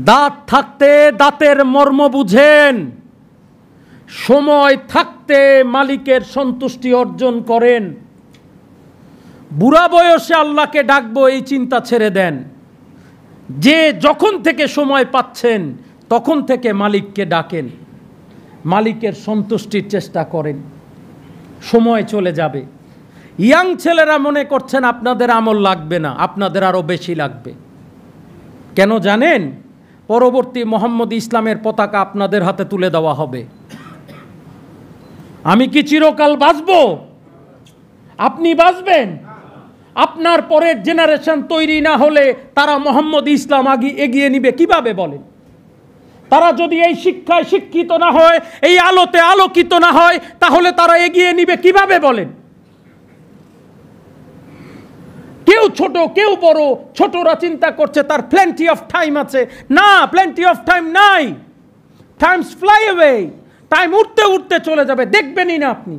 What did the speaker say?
দাঁত থাকতে দাঁতের মর্ম বুঝেন, সময় থাকতে মালিকের সন্তুষ্টি অর্জন করেন। বুড়া বয়সে আল্লাহকে ডাকবো এই চিন্তা ছেড়ে দেন। যে যখন থেকে সময় পাচ্ছেন তখন থেকে মালিককে ডাকেন, মালিকের সন্তুষ্টির চেষ্টা করেন। সময় চলে যাবে। ইয়াং ছেলেরা মনে করছেন আপনাদের আমল লাগবে না, আপনাদের আরো বেশি লাগবে। কেন জানেন? পরবর্তী মোহাম্মদ ইসলামের পতাকা আপনাদের হাতে তুলে দেওয়া হবে। আমি কি চিরকাল বাঁচবো? আপনি বাঁচবেন? আপনার পরের জেনারেশন তৈরি না হলে তারা মোহাম্মদ ইসলাম এগিয়ে নিবে কিভাবে বলেন? তারা যদি এই শিক্ষায় শিক্ষিত না হয়, এই আলোতে আলোকিত না হয়, তাহলে তারা এগিয়ে নিবে কিভাবে বলেন? কেউ ছোট কেউ বড়, ছোটরা চিন্তা করছে তার প্লেন্টি অফ টাইম আছে। না, প্লেন্টি অফ টাইম নাই। Times fly away. টাইম উঠতে উঠতে চলে যাবে, দেখবেনই না আপনি।